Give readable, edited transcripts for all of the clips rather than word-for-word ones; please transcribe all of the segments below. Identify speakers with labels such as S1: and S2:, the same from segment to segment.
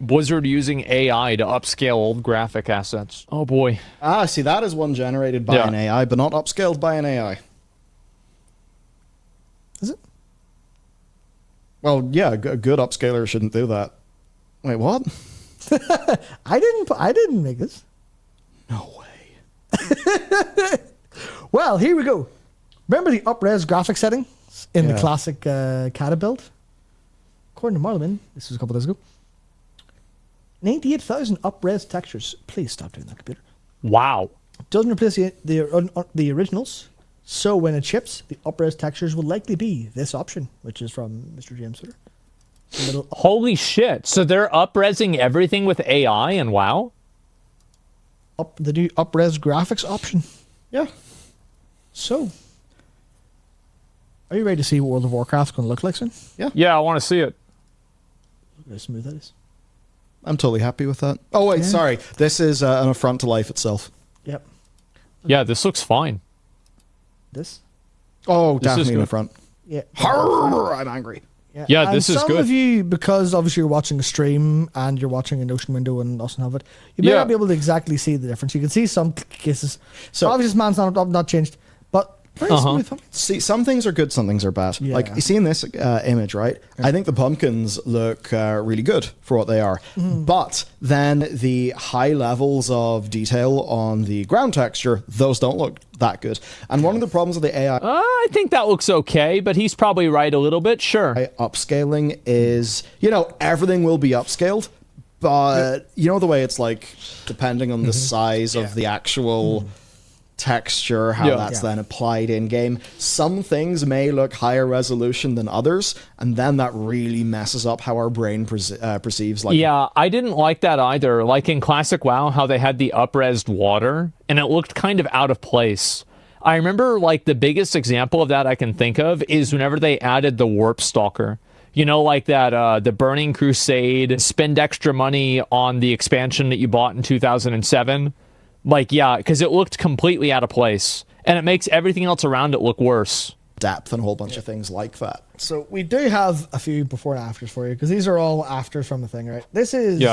S1: Blizzard using AI to upscale old graphic assets. Oh boy.
S2: Ah, see, that is one generated by an AI, but not upscaled by an AI.
S3: Is it?
S2: Well, yeah, a good upscaler shouldn't do that. Wait, what?
S3: I didn't make this.
S2: No way.
S3: Well, here we go. Remember the up-res graphic settings in the classic Cata build? According to Marlin, this was a couple days ago. 98,000 up-res textures. Please stop doing that, computer.
S1: Wow.
S3: Doesn't replace the originals. So when it ships, the up-res textures will likely be this option, which is from Mr. James Sutter.
S1: Holy shit. So they're up-resing everything with AI and WoW?
S3: The new up-res graphics option.
S2: Yeah.
S3: So, are you ready to see what World of Warcraft's going to look like soon?
S2: Yeah.
S1: Yeah, I want to see it.
S3: Look how smooth that is.
S2: I'm totally happy with that. Oh, wait, sorry. This is an affront to life itself.
S3: Yep.
S1: Yeah, this looks fine.
S3: This?
S2: Oh,
S1: This is
S2: definitely in
S1: good.
S2: the front.
S3: Yeah.
S2: I'm angry.
S1: Yeah,
S3: and
S1: this is
S3: some
S1: good.
S3: of you, because obviously you're watching a stream and you're watching a Notion window and doesn't have it, you may not be able to exactly see the difference. You can see some cases. So obviously this man's not changed, but very smooth.
S2: See, some things are good, some things are bad.
S3: Yeah.
S2: Like, you see in this image, right? I think the pumpkins look really good for what they are. But then the high levels of detail on the ground texture, those don't look that good. And one of the problems with the AI
S1: I think that looks okay, but he's probably right a little bit. Sure.
S2: upscaling is, you know, everything will be upscaled. But you know the way it's like, depending on the size of the actual texture, how that's then applied in game. Some things may look higher resolution than others, and then that really messes up how our brain perceives. Like,
S1: yeah, I didn't like that either. Like in Classic WoW, how they had the up-resed water, and it looked kind of out of place. I remember, like, the biggest example of that I can think of is whenever they added the Warp Stalker. You know, like that, the Burning Crusade, spend extra money on the expansion that you bought in 2007. Like, yeah, because it looked completely out of place. And it makes everything else around it look worse.
S2: Depth and a whole bunch of things like that.
S3: So we do have a few before and afters for you, because these are all afters from the thing, right? This is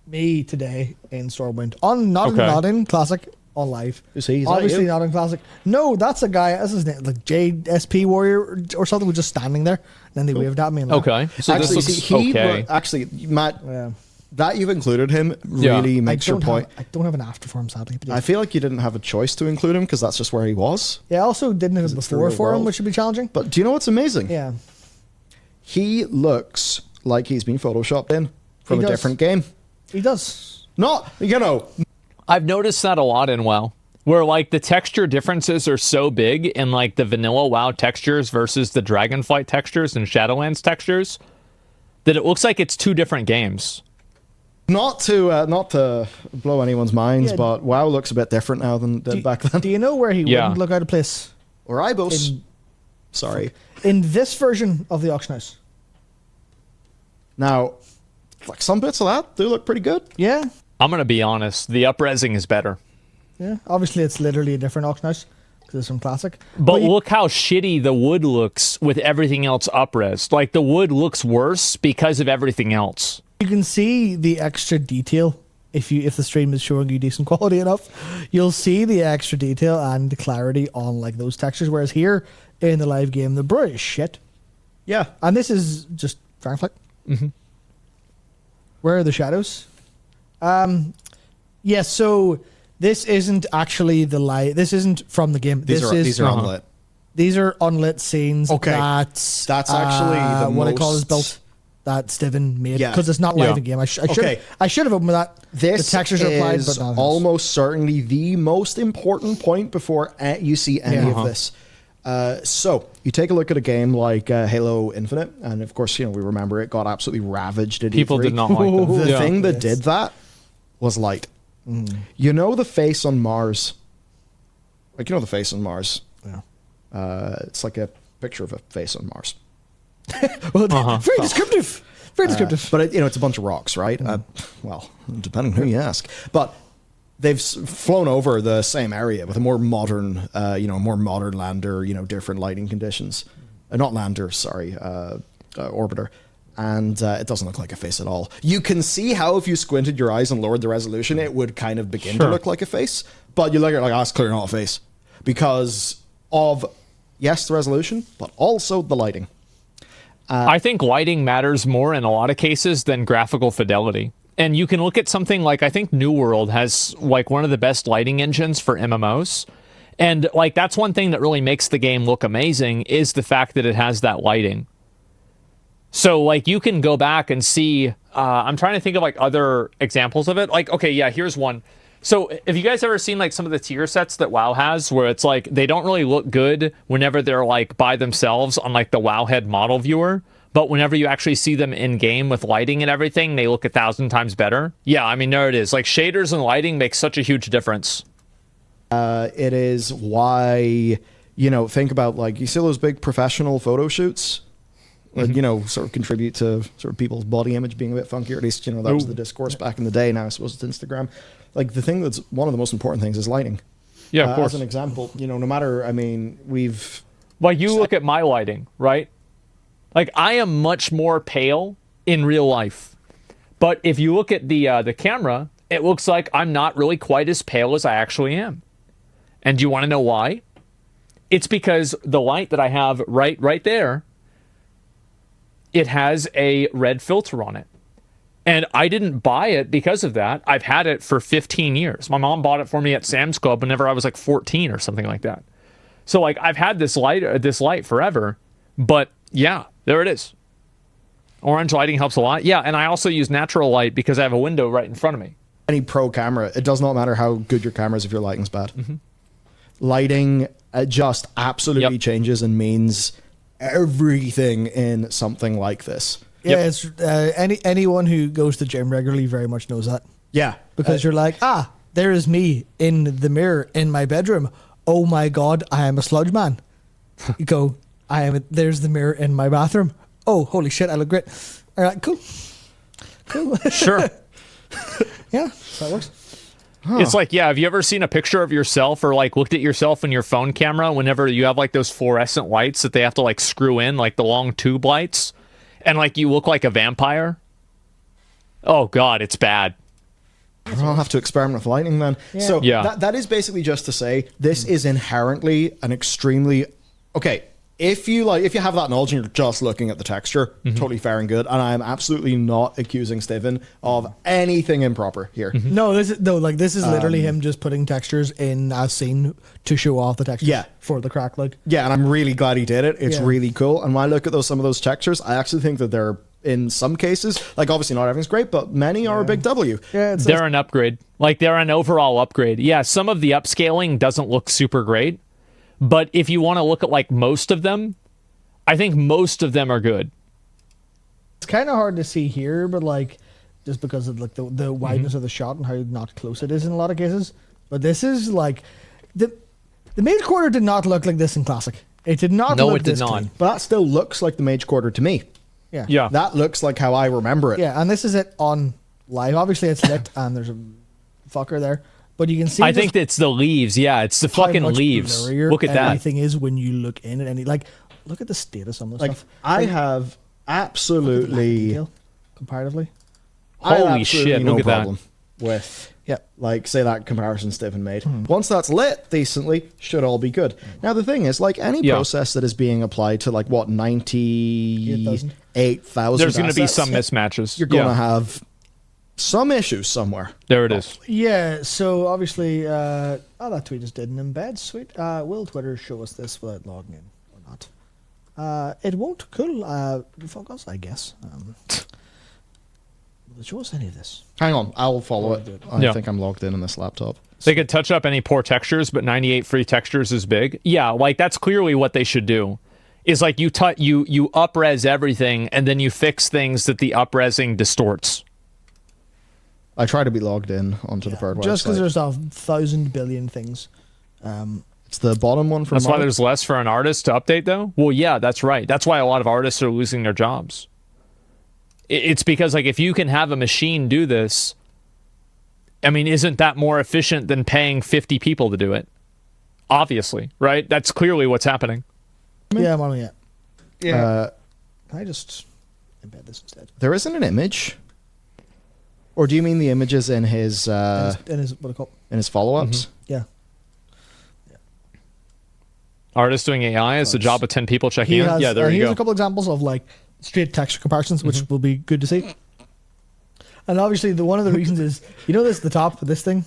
S3: me today in Stormwind. Not in Classic, on live.
S2: Is he? Is
S3: Obviously not in Classic. No, that's a guy, that's his name, like JSP Warrior or something, was just standing there. And then they waved at me. And
S1: okay. So
S2: actually,
S1: this looks okay.
S2: Actually, Matt, that you've included him really makes your point.
S3: I don't have an after for him, sadly. But
S2: I feel like you didn't have a choice to include him because that's just where he was.
S3: Yeah, I also didn't have it before for him, which would be challenging.
S2: But do you know what's amazing?
S3: Yeah.
S2: He looks like he's been photoshopped in from a different game.
S3: He does.
S2: Not, you know.
S1: I've noticed that a lot in WoW, where, like, the texture differences are so big in, like, the vanilla WoW textures versus the Dragonflight textures and Shadowlands textures that it looks like it's two different games.
S2: Not to blow anyone's minds, but WoW looks a bit different now than back then.
S3: Do you know where he wouldn't look out of place?
S2: Or Ibos. Sorry.
S3: In this version of the Auction House.
S2: Now, like, some bits of that do look pretty good.
S3: Yeah.
S1: I'm going to be honest. The up-resing is better.
S3: Yeah. Obviously, it's literally a different Auction House because it's from Classic.
S1: But look how shitty the wood looks with everything else up-resed. Like, the wood looks worse because of everything else.
S3: You can see the extra detail if the stream is showing you decent quality enough. You'll see the extra detail and the clarity on, like, those textures. Whereas here in the live game, the blur is shit.
S2: Yeah.
S3: And this is just Dragonflight. Where are the shadows? Yeah, so this isn't actually the light. This isn't from the game.
S2: These are unlit.
S3: These are unlit scenes.
S2: Okay.
S3: That's
S2: actually the
S3: what
S2: most...
S3: I call is built that Steven made.
S2: Yeah.
S3: Because it's not live in game. I should have opened with that.
S2: This
S3: the textures are applied,
S2: is
S3: but not
S2: almost certainly the most important point before you see any of this. So you take a look at a game like Halo Infinite, and of course, you know, we remember it got absolutely ravaged at
S1: People
S2: E3.
S1: did not like that.
S2: The thing that did that was light. You know the face on Mars? Like, you know the face on Mars?
S3: Yeah.
S2: It's like a picture of a face on Mars.
S3: Very descriptive. Very descriptive.
S2: But, you know, it's a bunch of rocks, right? Well, depending on who you ask. But they've flown over the same area with a more modern, more modern lander, you know, different lighting conditions. Not lander, sorry, orbiter. and it doesn't look like a face at all. You can see how if you squinted your eyes and lowered the resolution, it would kind of begin to look like a face. But you look at it like, oh, it's clearly not a face. Because of, yes, the resolution, but also the lighting.
S1: I think lighting matters more in a lot of cases than graphical fidelity. And you can look at something like, I think New World has like one of the best lighting engines for MMOs. And like that's one thing that really makes the game look amazing is the fact that it has that lighting. So like you can go back and see, I'm trying to think of like other examples of it. Like, okay, yeah, here's one. So have you guys ever seen like some of the tier sets that WoW has where it's like they don't really look good whenever they're like by themselves on like the Wowhead model viewer, but whenever you actually see them in game with lighting and everything, they look 1,000 times better? Yeah, I mean, there it is. Like shaders and lighting make such a huge difference.
S2: It is why, you know, think about like, you see those big professional photo shoots? You know, sort of contribute to sort of people's body image being a bit funky, or at least, you know, that was the discourse back in the day. Now I suppose it's Instagram. Like the thing that's one of the most important things is lighting.
S1: Yeah, of course.
S2: As an example, you know, no matter, I mean, we've...
S1: Like you look at my lighting, right? Like I am much more pale in real life. But if you look at the camera, it looks like I'm not really quite as pale as I actually am. And do you want to know why? It's because the light that I have right there, it has a red filter on it. And I didn't buy it because of that. I've had it for 15 years. My mom bought it for me at Sam's Club whenever I was like 14 or something like that. So like I've had this light forever, but yeah, there it is. Orange lighting helps a lot. Yeah, and I also use natural light because I have a window right in front of me.
S2: Any pro camera, it does not matter how good your camera is if your lighting's bad. Lighting just absolutely changes and means everything in something like this.
S3: Yeah, it's anyone who goes to the gym regularly very much knows that.
S2: Yeah.
S3: Because you're like, there is me in the mirror in my bedroom. Oh my God, I am a sludge man. You go, there's the mirror in my bathroom. Oh, holy shit, I look great. All right, cool.
S1: Sure.
S3: Yeah, that works.
S1: It's like, yeah, have you ever seen a picture of yourself or like looked at yourself in your phone camera whenever you have like those fluorescent lights that they have to like screw in, like the long tube lights, and like you look like a vampire? Oh God, it's bad.
S2: I'll have to experiment with lighting then.
S3: Yeah.
S2: So
S1: Yeah.
S2: that is basically just to say this is inherently an extremely if you have that knowledge and you're just looking at the texture, totally fair and good. And I'm absolutely not accusing Steven of anything improper here.
S3: No, this is literally him just putting textures in a scene to show off the textures for the crack. Like,
S2: yeah, and I'm really glad he did it. It's really cool. And when I look at some of those textures, I actually think that they're, in some cases, like obviously not everything's great, but many are a big W.
S3: Yeah,
S1: they're an upgrade. Like they're an overall upgrade. Yeah, some of the upscaling doesn't look super great. But if you want to look at like most of them, I think most of them are good.
S3: it's kind of hard to see here, but like just because of like the wideness of the shot and how not close it is in a lot of cases. But this is like the mage quarter did not look like this in classic. It did not.
S1: No,
S3: look
S1: it did
S3: this
S1: not.
S3: clean.
S2: But that still looks like the mage quarter to me.
S3: Yeah.
S1: Yeah.
S2: That looks like how I remember it.
S3: Yeah, and this is it on live. Obviously, it's lit and there's a fucker there, but you can see.
S1: I think it's the leaves. Yeah, it's the fucking leaves. Look at that.
S3: Everything is when you look in at any like. Look at the status on this
S2: Like
S3: stuff.
S2: I have absolutely
S3: detail, comparatively.
S2: I have
S1: Holy
S2: absolutely
S1: shit,
S2: no
S1: look at that.
S2: problem with like say that comparison Stephen made. Once that's lit decently, should all be good. Now the thing is, like any process that is being applied to like what 98,000,
S1: there's going to be some mismatches.
S2: You're going to have some issues somewhere.
S1: There it is.
S3: Yeah, so obviously, that tweet is didn't embed. Sweet. Will Twitter show us this without logging in or not? It won't. Cool. Fuck us, I guess. Will it show us any of this?
S2: Hang on, I'll follow it. I think I'm logged in on this laptop.
S1: They could touch up any poor textures, but 98 free textures is big. Yeah, like that's clearly what they should do. Is like you up-res everything, and then you fix things that the up-resing distorts.
S2: I try to be logged in onto the bird website.
S3: Just because there's 1,000 billion things.
S2: It's the bottom one from
S1: That's why there's less for an artist to update, though? Well, yeah, that's right. That's why a lot of artists are losing their jobs. It's because, like, if you can have a machine do this, I mean, isn't that more efficient than paying 50 people to do it? Obviously, right? That's clearly what's happening.
S3: Yeah, I'm on it.
S2: Yeah.
S3: I just... embed this instead.
S2: There isn't an image. Or do you mean the images in his
S3: In his what do you call it?
S2: in his follow-ups?
S3: Yeah.
S1: Artist doing AI is the job of 10 people checking
S3: He
S1: in.
S3: has,
S1: Yeah, there
S3: he
S1: you
S3: has
S1: go.
S3: a couple examples of like straight texture comparisons, which will be good to see. And obviously, one of the reasons is the top of this thing.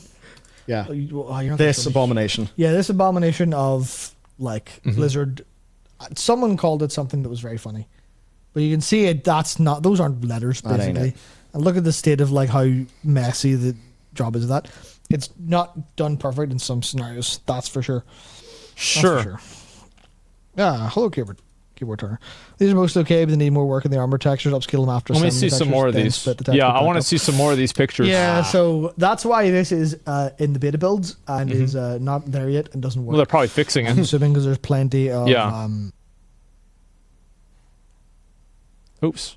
S2: Yeah.
S3: You're not gonna
S2: This
S3: show me.
S2: abomination.
S3: Yeah, this abomination of like Blizzard. Someone called it something that was very funny, but you can see it. Those aren't letters
S2: That ain't
S3: basically.
S2: it.
S3: And look at the state of like how messy the job is of that. It's not done perfect in some scenarios. That's for sure. That's
S1: Sure.
S3: for sure. Yeah, hello keyboard turner. These are mostly okay, but they need more work in the armor textures. Upscale them after.
S1: Let me
S3: assembly
S1: see some
S3: textures,
S1: more of
S3: then
S1: these.
S3: split the text
S1: Yeah,
S3: back
S1: I want to
S3: up.
S1: see some more of these pictures.
S3: Yeah, so that's why this is in the beta builds and is not there yet and doesn't work.
S1: Well, they're probably fixing
S3: I'm
S1: it.
S3: assuming because there's plenty of
S1: Yeah. Oops.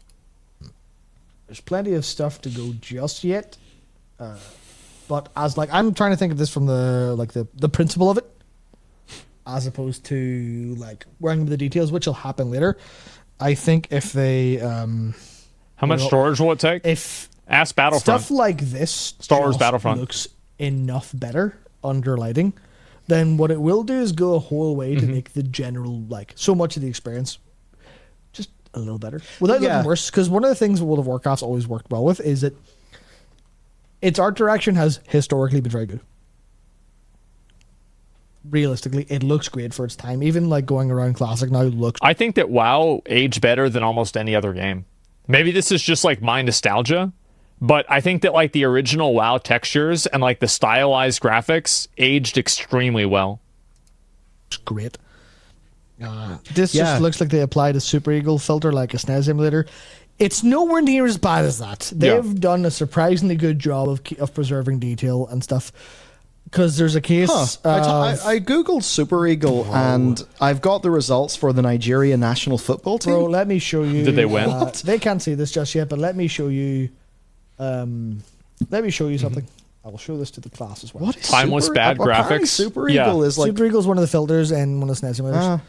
S3: there's plenty of stuff to go just yet. But as like I'm trying to think of this from the principle of it, as opposed to like worrying with the details, which will happen later. I think if they
S1: How much storage will it take?
S3: if
S1: Ask Battlefront.
S3: stuff like this
S1: Star Wars
S3: just
S1: Battlefront.
S3: looks enough better under lighting, then what it will do is go a whole way to make the general like so much of the experience just a little better without
S2: Yeah.
S3: looking worse. Because one of the things World of Warcraft's always worked well with is that its art direction has historically been very good. Realistically, it looks great for its time. Even like going around Classic now looks.
S1: I think that WoW aged better than almost any other game. Maybe this is just like my nostalgia, but I think that like the original WoW textures and like the stylized graphics aged extremely well.
S3: Great. This
S2: Yeah.
S3: just looks like they applied a Super Eagle filter like a SNES emulator. It's nowhere near as bad as that. They've done a surprisingly good job of preserving detail and stuff. Because there's a case.
S2: I googled Super Eagle and I've got the results for the Nigeria national football team.
S3: Bro, let me show you.
S1: Did they win?
S3: They can't see this just yet, but let me show you. Something. I will show this to the class as well.
S2: What is
S1: Timeless bad
S2: apparently
S1: graphics?
S2: Super
S1: Yeah.
S2: Eagle is like
S3: Super Eagle is one of the filters and one of the SNES emulators.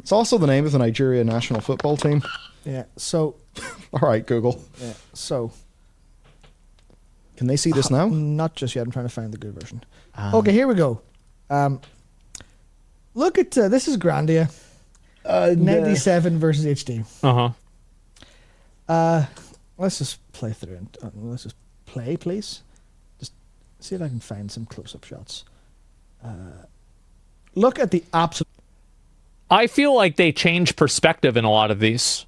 S2: it's also the name of the Nigeria national football team.
S3: Yeah. So.
S2: All right, Google.
S3: Yeah. So.
S2: Can they see this now?
S3: Not just yet. I'm trying to find the good version. Okay, here we go. Look at this is Grandia. 97 versus HD. Let's just play through it. Let's just play, please. Just see if I can find some close-up shots. Look at the absolute.
S1: I feel like they change perspective in a lot of these.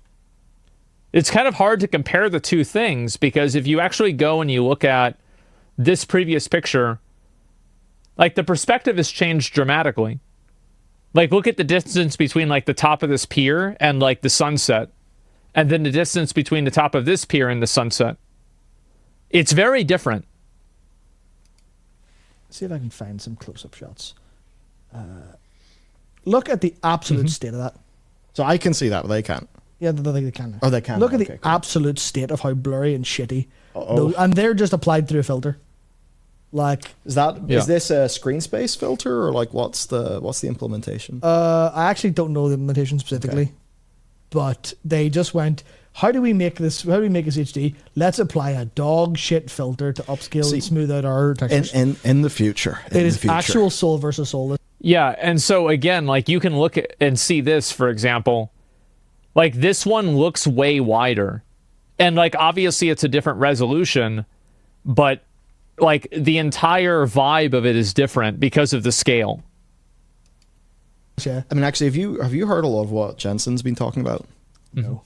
S1: It's kind of hard to compare the two things because if you actually go and you look at this previous picture, like the perspective has changed dramatically. Like look at the distance between like the top of this pier and like the sunset, and then the distance between the top of this pier and the sunset. It's very different.
S3: See if I can find some close-up shots. Look at the absolute state of that.
S2: So I can see that, but they can't.
S3: Yeah, I think they can. Now.
S2: Oh, they can.
S3: Look at
S2: Okay,
S3: the
S2: cool.
S3: absolute state of how blurry and shitty.
S2: Uh-oh.
S3: And they're just applied through a filter. Like,
S2: Is
S1: Yeah.
S2: this a screen space filter or like what's the implementation?
S3: I actually don't know the implementation specifically,
S2: Okay.
S3: but they just went, how do we make this HD? Let's apply a dog shit filter to upscale
S2: See,
S3: and smooth out our textures.
S2: in the future.
S3: It is actual soul versus soulless.
S1: Yeah, and so again, like you can look at and see this, for example. Like this one looks way wider. And like obviously it's a different resolution, but like the entire vibe of it is different because of the scale.
S3: Yeah.
S2: I mean, actually, have you heard a lot of what Jensen's been talking about?
S3: No.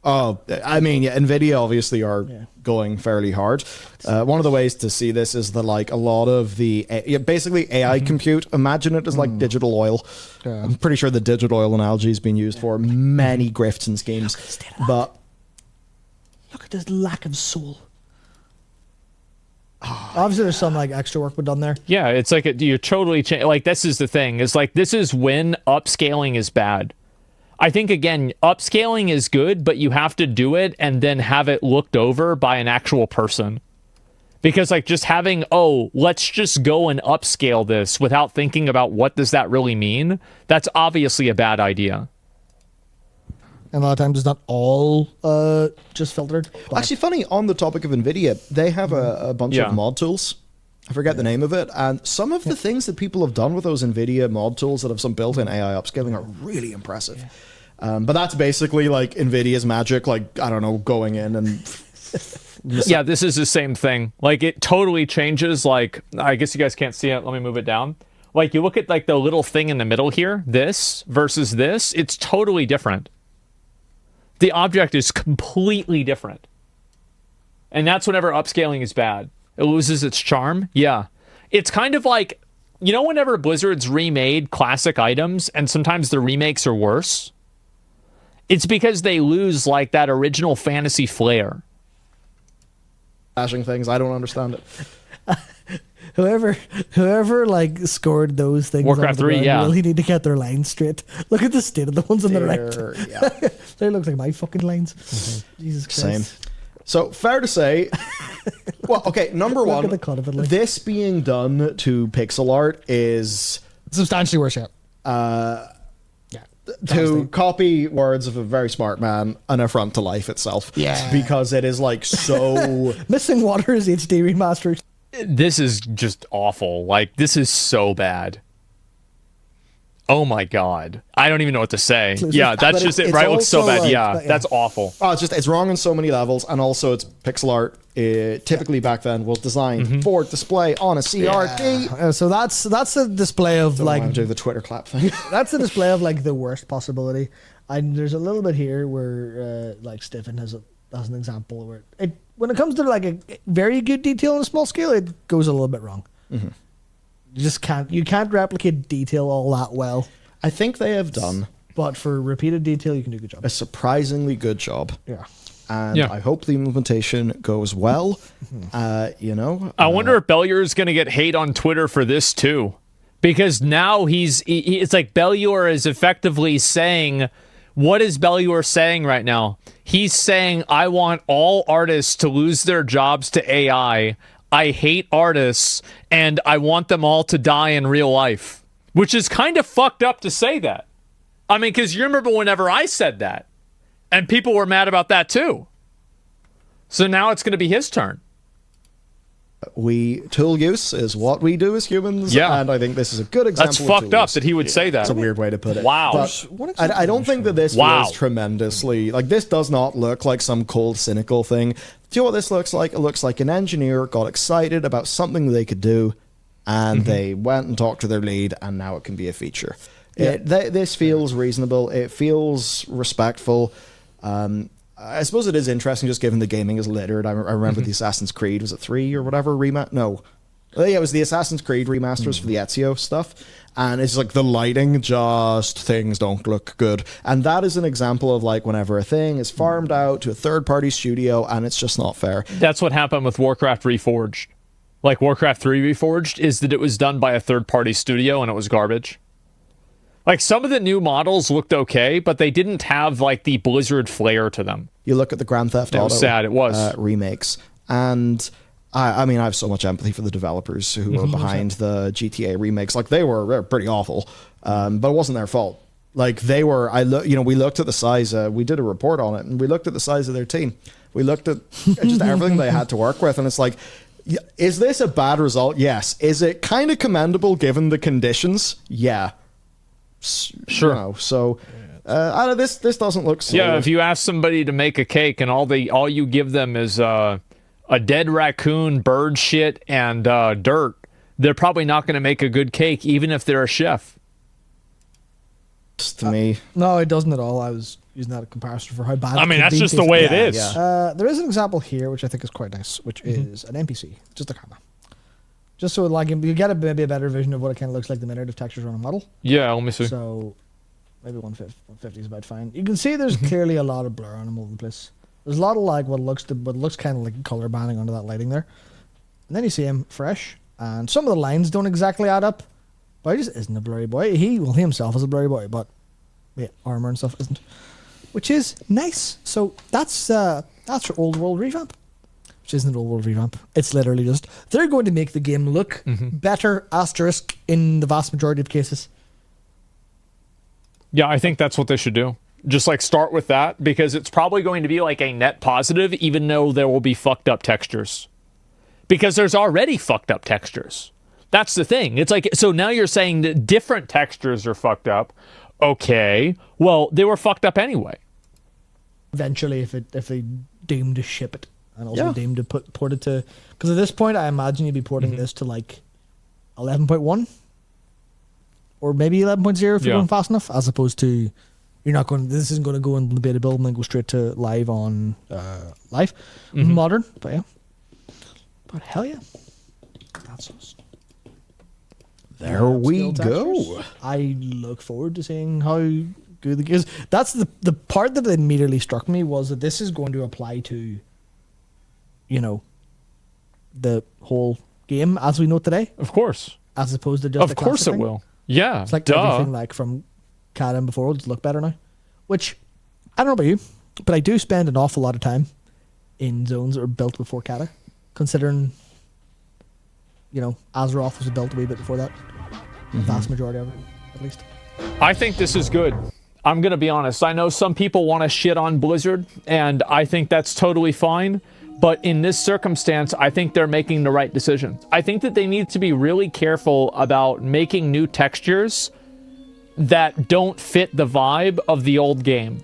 S2: Oh, I mean, yeah, NVIDIA obviously are
S3: Yeah.
S2: going fairly hard. One of the ways to see this is that like a lot of the basically AI compute, imagine it as like digital oil.
S3: Yeah.
S2: I'm pretty sure the digital oil analogy has been used for many grifts and schemes. But
S3: Look at this lack of soul. Obviously, there's some like extra work done there.
S1: Yeah, it's like you're totally like this is the thing. It's like this is when upscaling is bad. I think again, upscaling is good, but you have to do it and then have it looked over by an actual person. Because like just having, oh, let's just go and upscale this without thinking about what does that really mean, that's obviously a bad idea.
S3: and a lot of times it's not all just filtered. But
S2: Actually, funny, on the topic of NVIDIA, they have a bunch of mod tools. I forget the name of it. And some of the things that people have done with those NVIDIA mod tools that have some built-in AI upscaling are really impressive. But that's basically like NVIDIA's magic, like, I don't know, going in and...
S1: Yeah, this is the same thing. Like, it totally changes. Like, I guess you guys can't see it. Let me move it down. Like, you look at, like, the little thing in the middle here, this versus this, it's totally different. The object is completely different. And that's whenever upscaling is bad. It loses its charm. Yeah. It's kind of like, you know, whenever Blizzard's remade classic items and sometimes the remakes are worse, it's because they lose, like, that original fantasy flair.
S2: Flashing things, I don't understand it.
S3: Whoever like scored those things,
S1: Warcraft 3,
S3: really need to get their lines straight. Look at the state of the ones on the right.
S2: Yeah.
S3: They look like my fucking lines. Jesus Christ.
S2: Same. So, fair to say, well, okay, number one,
S3: at the cut of it, like.
S2: this being done to pixel art is...
S3: Substantially worse, yeah.
S2: To copy words of a very smart man, an affront to life itself.
S3: Yeah.
S2: Because it is, like, so...
S3: Missing Water is HD remastered.
S1: This is just awful. Like, this is so bad. Oh my god. I don't even know what to say. Yeah, that's just it, right? It looks so bad.
S2: Like,
S1: yeah, that's awful.
S2: Oh, it's wrong on so many levels, and also it's pixel art. Typically back then was designed for display on a CRT.
S3: So that's a display of
S2: Don't
S3: like
S2: want to do the Twitter clap thing.
S3: that's a display of like the worst possibility. And there's a little bit here where like Stephen has an example where when it comes to like a very good detail on a small scale, it goes a little bit wrong. You can't replicate detail all that well.
S2: I think they have done,
S3: but for repeated detail, you can do a good job.
S2: a surprisingly good job.
S3: Yeah.
S2: And I hope the implementation goes well. You know,
S1: I wonder if Bellier is going to get hate on Twitter for this too, because now it's like Bellier is effectively saying, what is Bellier saying right now? He's saying, I want all artists to lose their jobs to AI. I hate artists, and I want them all to die in real life. Which is kind of fucked up to say that. I mean, because you remember whenever I said that, and people were mad about that too. So now it's going to be his turn.
S2: Tool use is what we do as humans, and I think this is a good example.
S1: That's fucked up that he would say that.
S2: It's a weird way to put it.
S1: Wow.
S2: But I don't think that this feels tremendously... Like, this does not look like some cold, cynical thing. Do you know what this looks like? It looks like an engineer got excited about something they could do, and they went and talked to their lead, and now it can be a feature.
S3: Yeah.
S2: This feels reasonable. It feels respectful. I suppose it is interesting, just given the gaming is littered. I remember the Assassin's Creed, was it 3 or whatever No. Yeah, it was the Assassin's Creed remasters for the Ezio stuff. And it's like the lighting, just things don't look good. And that is an example of like whenever a thing is farmed out to a third-party studio and it's just not fair.
S1: That's what happened with Warcraft Reforged. Like Warcraft 3 Reforged is that it was done by a third-party studio and it was garbage. Like, some of the new models looked okay, but they didn't have, like, the Blizzard flair to them.
S2: You look at the Grand Theft Auto
S1: sad, it was.
S2: Remakes, and I mean, I have so much empathy for the developers who were behind the GTA remakes. Like, they were pretty awful, but it wasn't their fault. Like, they were, we looked at the size, we did a report on it, and we looked at the size of their team. We looked at just everything they had to work with, and it's like, is this a bad result? Yes. Is it kind of commendable given the conditions? Yeah.
S1: Sure.
S2: You know, so this doesn't look so.
S1: Yeah, if you ask somebody to make a cake and all you give them is a dead raccoon, bird shit, and dirt, they're probably not going to make a good cake, even if they're a chef.
S2: To me,
S3: no, it doesn't at all. I was using that as a comparison for how bad.
S1: I mean, that's just the way it is.
S2: Yeah.
S3: There is an example here which I think is quite nice, which is an NPC, just a camera. Just so like you get maybe a better vision of what it kind of looks like the minute of textures on a model.
S1: Yeah, let me see.
S3: So maybe 150 is about fine. You can see there's clearly a lot of blur on them all over the place. There's a lot of like what looks kind of like color banding under that lighting there. And then you see him fresh, and some of the lines don't exactly add up. But he just isn't a blurry boy. He himself is a blurry boy, but yeah, armor and stuff isn't, which is nice. So that's your old world revamp. Which isn't an old world revamp. It's literally just, they're going to make the game look better, asterisk, in the vast majority of cases.
S1: Yeah, I think that's what they should do. Just like start with that, because it's probably going to be like a net positive, even though there will be fucked up textures. Because there's already fucked up textures. That's the thing. It's like, so now you're saying that different textures are fucked up. Okay, well, they were fucked up anyway.
S3: Eventually, if they deem to ship it, and also deem to port it to, because at this point, I imagine you'd be porting this to like 11.1 or maybe 11.0 if you're going fast enough, as opposed to this isn't going to go in the beta build and then go straight to live on modern. But hell yeah, that's us.
S2: There we go.
S3: I look forward to seeing how good the game is. That's the part that immediately struck me, was that this is going to apply to, the whole game as we know it today.
S1: Of course.
S3: As opposed to just
S1: of course it
S3: thing.
S1: will. Yeah.
S3: It's like everything like from CatDany before will just look better now. Which, I don't know about you, but I do spend an awful lot of time in zones that were built before CatDany, considering, Azeroth was built a wee bit before that. The vast majority of it, at least.
S1: I think this is good. I'm going to be honest. I know some people want to shit on Blizzard, and I think that's totally fine. But in this circumstance, I think they're making the right decision. I think that they need to be really careful about making new textures that don't fit the vibe of the old game.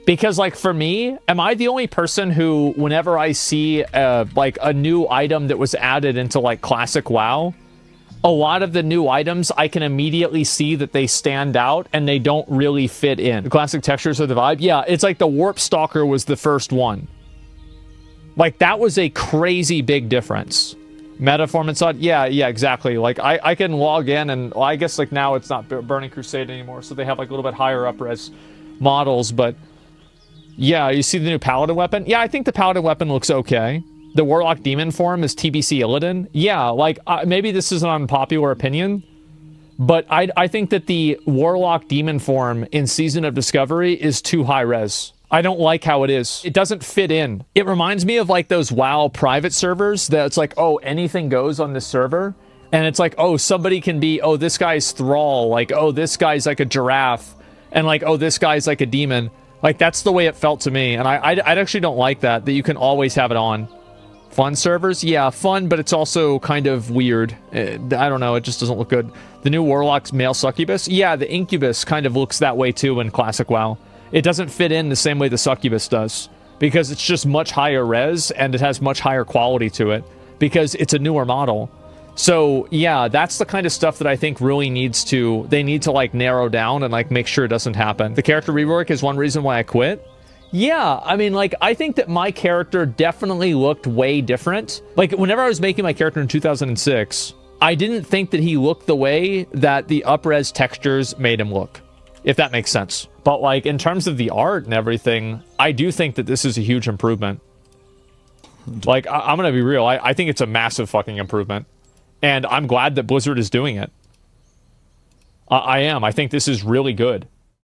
S1: Because, like, for me, am I the only person who, whenever I see, like, a new item that was added into, like, classic WoW, a lot of the new items, I can immediately see that they stand out and they don't really fit in. The classic textures of the vibe? Yeah, it's like the Warp Stalker was the first one. Like, that was a crazy big difference. Metaform inside? Yeah, exactly. Like, I can log in and, well, I guess, like, now it's not Burning Crusade anymore, so they have, like, a little bit higher up-res models, but yeah, you see the new Paladin weapon? Yeah, I think the Paladin weapon looks okay. The Warlock Demon form is TBC Illidan. Yeah, like, maybe this is an unpopular opinion, but I think that the Warlock Demon form in Season of Discovery is too high res. I don't like how it is. It doesn't fit in. It reminds me of, like, those WoW private servers that's like, oh, anything goes on this server. And it's like, oh, somebody can be, oh, this guy's Thrall. Like, oh, this guy's like a giraffe. And like, oh, this guy's like a demon. Like, that's the way it felt to me. And I actually don't like that you can always have it on. Fun servers? Yeah, fun, but it's also kind of weird. I don't know, it just doesn't look good. The new Warlock's male succubus? Yeah, the Incubus kind of looks that way too in classic WoW. It doesn't fit in the same way the succubus does, because it's just much higher res and it has much higher quality to it because it's a newer model. So yeah, that's the kind of stuff that I think really they need to like narrow down and like make sure it doesn't happen. The character rework is one reason why I quit. Yeah, I mean, like, I think that my character definitely looked way different. Like, whenever I was making my character in 2006, I didn't think that he looked the way that the up-res textures made him look, if that makes sense. But, like, in terms of the art and everything, I do think that this is a huge improvement. Like, I'm gonna be real, I think it's a massive fucking improvement. And I'm glad that Blizzard is doing it. I am. I think this is really good.